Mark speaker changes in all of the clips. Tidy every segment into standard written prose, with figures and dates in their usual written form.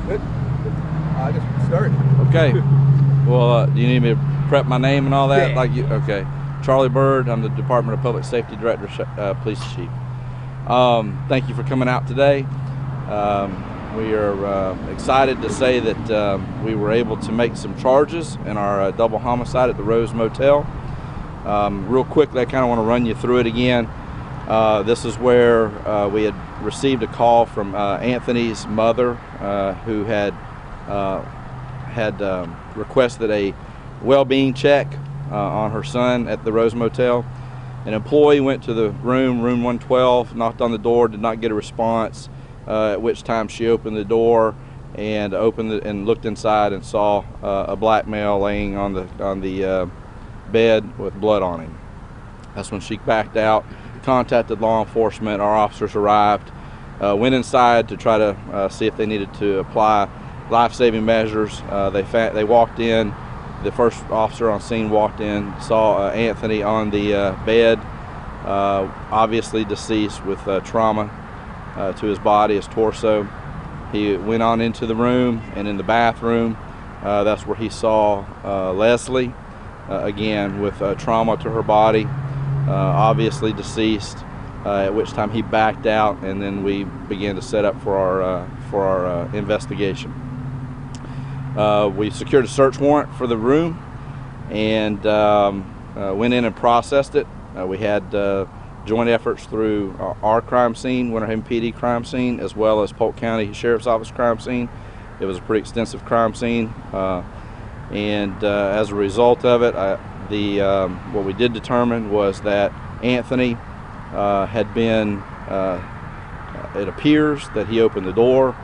Speaker 1: Good. I just started.
Speaker 2: Okay. Well, do you need me to prep my name and all that?
Speaker 1: Yeah.
Speaker 2: Okay. Charlie Bird. I'm the Department of Public Safety Director, Police Chief. Thank you for coming out today. We are excited to say that we were able to make some charges in our double homicide at the Rose Motel. Real quickly, I kind of want to run you through it again. This is where we had received a call from Anthony's mother, who had requested a well-being check on her son at the Rose Motel. An employee went to the room 112, knocked on the door, did not get a response, at which time she opened the door and looked inside and saw a black male laying on the bed with blood on him. That's when she backed out, contacted law enforcement. Our officers arrived, went inside to try to see if they needed to apply life-saving measures. They walked in. The first officer on scene walked in, saw Anthony on the bed, obviously deceased with trauma to his body, his torso. He went on into the room, and in the bathroom, that's where he saw Leslie, again with trauma to her body, obviously deceased, at which time he backed out, and then we began to set up for our investigation. We secured a search warrant for the room and went in and processed it. We had joint efforts through our crime scene, Winter Haven PD crime scene, as well as Polk County Sheriff's Office crime scene. It was a pretty extensive crime scene, and as a result of it, what we did determine was that Anthony had been, it appears that he opened the door.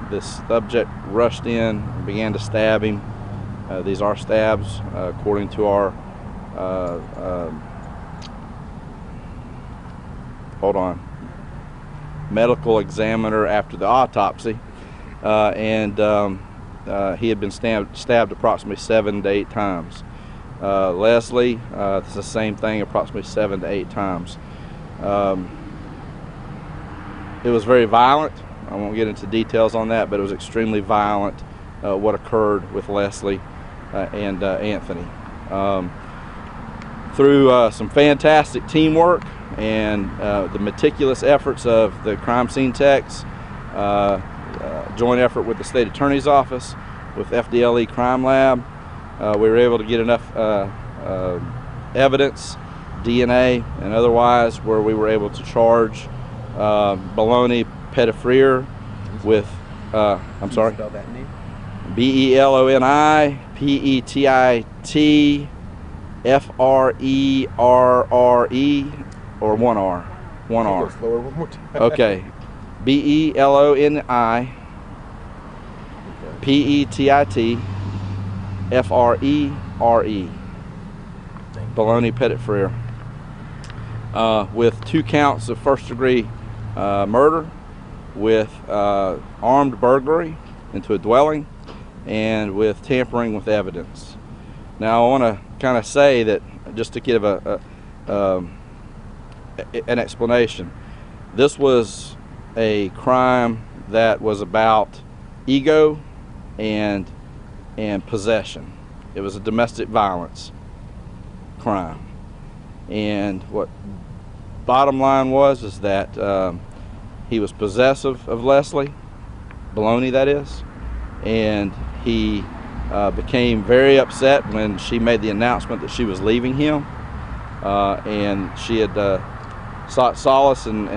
Speaker 2: This subject rushed in and began to stab him. These are stabs, according to our medical examiner after the autopsy, and he had been stabbed approximately 7 to 8 times. Leslie, it's the same thing, approximately 7 to 8 times. It was very violent. I won't get into details on that, but it was extremely violent what occurred with Leslie and Anthony. Through some fantastic teamwork and the meticulous efforts of the crime scene techs, joint effort with the state attorney's office, with FDLE Crime Lab, we were able to get enough evidence, DNA and otherwise, where we were able to charge Beloni Petitfrere with, I'm sorry?
Speaker 1: Spell that name.
Speaker 2: Beloni Petitfrere, or one R? One R.
Speaker 1: Slower one more time.
Speaker 2: Okay. Beloni Petitfrere. Beloni Petitfrere. With 2 counts of first-degree murder, with armed burglary into a dwelling, and with tampering with evidence. Now I want to kind of say that, just to give an explanation, this was a crime that was about ego and possession. It was a domestic violence crime, and what bottom line is that he was possessive of Leslie, Beloni that is, and he became very upset when she made the announcement that she was leaving him, and she had sought solace and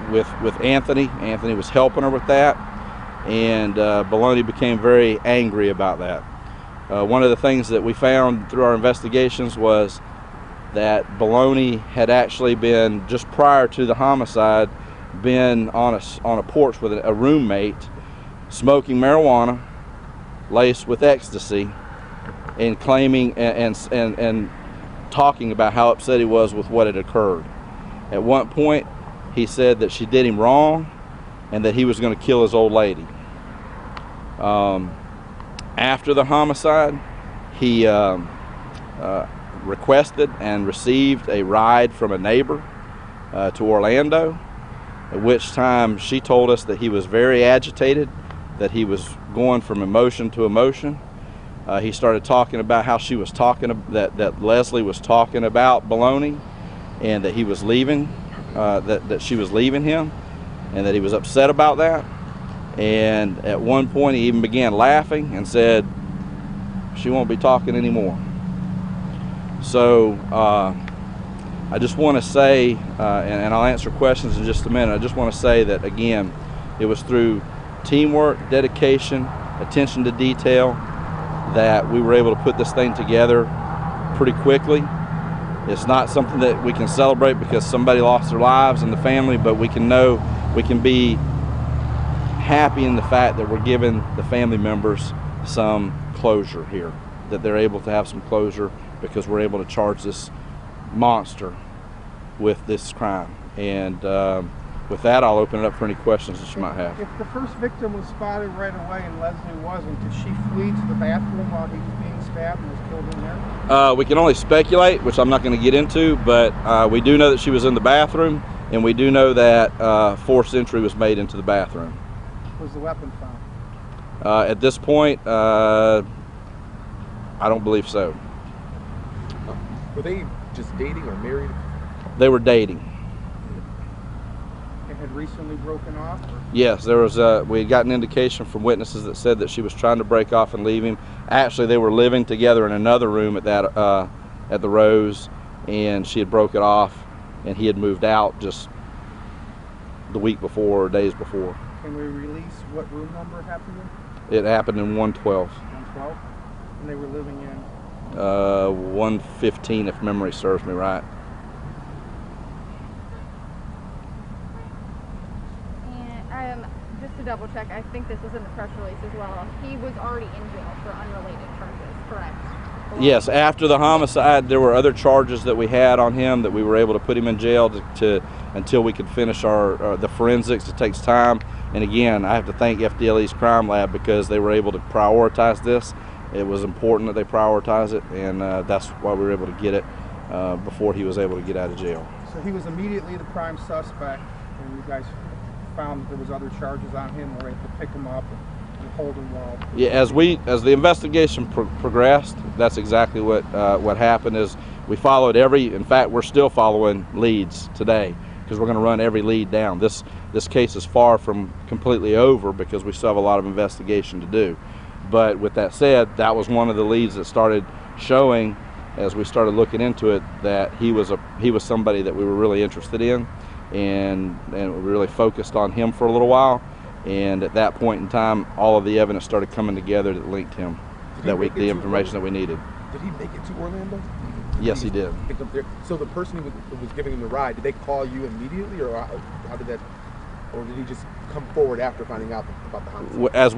Speaker 2: with Anthony. Anthony was helping her with that, and Beloni became very angry about that. One of the things that we found through our investigations was that Beloni had actually been, just prior to the homicide, been on a porch with a roommate, smoking marijuana laced with ecstasy, and claiming and talking about how upset he was with what had occurred. At one point, he said that she did him wrong and that he was going to kill his old lady. After the homicide, he requested and received a ride from a neighbor to Orlando, at which time she told us that he was very agitated, that he was going from emotion to emotion. He started talking about how she was talking, that Leslie was talking about baloney, and that he was leaving, that she was leaving him, and that he was upset about that. And at one point he even began laughing and said, she won't be talking anymore. So I just want to say, and I'll answer questions in just a minute, I just want to say that again, it was through teamwork, dedication, attention to detail that we were able to put this thing together pretty quickly. It's not something that we can celebrate because somebody lost their lives in the family, but we can know, we can be happy in the fact that we're giving the family members some closure here, that they're able to have some closure because we're able to charge this monster with this crime. And with that, I'll open it up for any questions that you might have.
Speaker 3: If the first victim was spotted right away and Leslie wasn't, did she flee to the bathroom while he was being stabbed and was killed in there?
Speaker 2: We can only speculate, which I'm not going to get into, but we do know that she was in the bathroom, and we do know that forced entry was made into the bathroom.
Speaker 3: Was the weapon found?
Speaker 2: At this point, I don't believe so.
Speaker 1: Were they just dating or married?
Speaker 2: They were dating.
Speaker 3: They had recently broken off? Or?
Speaker 2: Yes, there was. We had gotten indication from witnesses that said that she was trying to break off and leave him. Actually, they were living together in another room at that at the Rose, and she had broke it off, and he had moved out just the week before or days before.
Speaker 3: Can we release what room number it happened in?
Speaker 2: It happened in 112.
Speaker 3: 112? And they were living in?
Speaker 2: 115, if memory serves me right.
Speaker 4: And just to double check, I think this was in the press release as well. He was already in jail for unrelated charges, correct?
Speaker 2: Yes, after the homicide, there were other charges that we had on him that we were able to put him in jail to until we could finish the forensics. It takes time, and again, I have to thank FDLE's crime lab because they were able to prioritize this. It was important that they prioritize it, and that's why we were able to get it before he was able to get out of jail.
Speaker 3: So he was immediately the prime suspect, and you guys found that there was other charges on him, and were able to pick him up and hold him while...
Speaker 2: Yeah, as the investigation progressed, that's exactly what happened. Is we followed in fact, we're still following leads today because we're going to run every lead down. This case is far from completely over because we still have a lot of investigation to do. But with that said, that was one of the leads that started showing as we started looking into it that he was somebody that we were really interested in, and we really focused on him for a little while. And at that point in time, all of the evidence started coming together that linked him, the information that we needed.
Speaker 1: Did he make it to Orlando?
Speaker 2: Yes, he did.
Speaker 1: So the person who was giving him the ride, did they call you immediately, or how did that, or did he just come forward after finding out about the homicide?
Speaker 2: As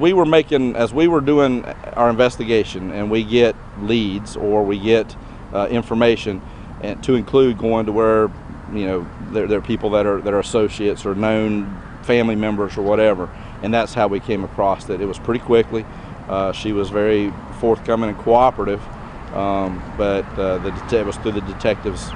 Speaker 2: we were doing our investigation, and we get leads or we get information, and to include going to where there are people that are associates or known family members or whatever, and that's how we came across it. It was pretty quickly. She was very forthcoming and cooperative, but it was through the detective's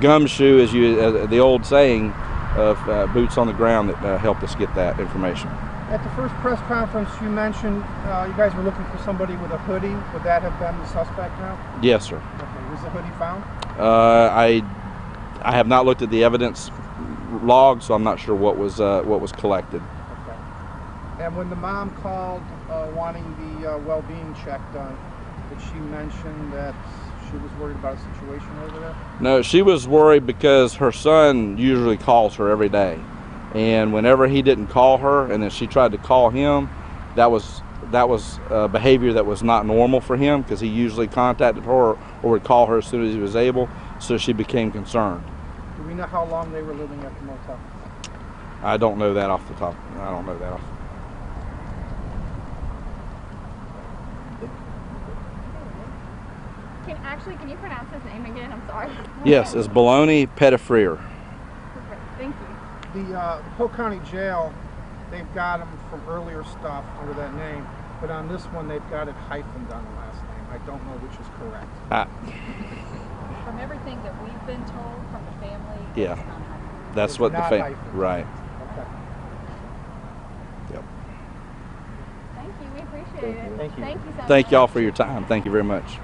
Speaker 2: gumshoe, as the old saying of boots on the ground, that helped us get that information.
Speaker 3: At the first press conference, you mentioned you guys were looking for somebody with a hoodie. Would that have been the suspect now?
Speaker 2: Yes, sir.
Speaker 3: Okay. Was the hoodie found?
Speaker 2: I have not looked at the evidence log, so I'm not sure what was collected.
Speaker 3: Okay. And when the mom called wanting the well-being check done, did she mention that she was worried about a situation over there?
Speaker 2: No, she was worried because her son usually calls her every day, and whenever he didn't call her, and then she tried to call him, that was behavior that was not normal for him, because he usually contacted her or would call her as soon as he was able. So she became concerned.
Speaker 3: Do we know how long they were living at the motel?
Speaker 2: I don't know that off the top. I don't know that off.
Speaker 4: Can you pronounce his name again? I'm sorry.
Speaker 2: Yes, it's Baloney Pettifreer.
Speaker 4: Perfect. Thank you.
Speaker 3: The Polk County Jail, they've got him from earlier stuff under that name, but on this one they've got it hyphened on the last name. I don't know which is correct.
Speaker 4: From everything that we've been told from the family,
Speaker 2: Yeah.
Speaker 4: it's not hyphened.
Speaker 2: That's
Speaker 3: It's
Speaker 2: what the
Speaker 3: not
Speaker 2: family.
Speaker 3: hyphen.
Speaker 2: Right.
Speaker 3: Okay.
Speaker 2: Yep.
Speaker 4: Thank you. We appreciate it.
Speaker 1: Thank you.
Speaker 4: Thank you so much.
Speaker 2: Thank y'all for your time. Thank you very much.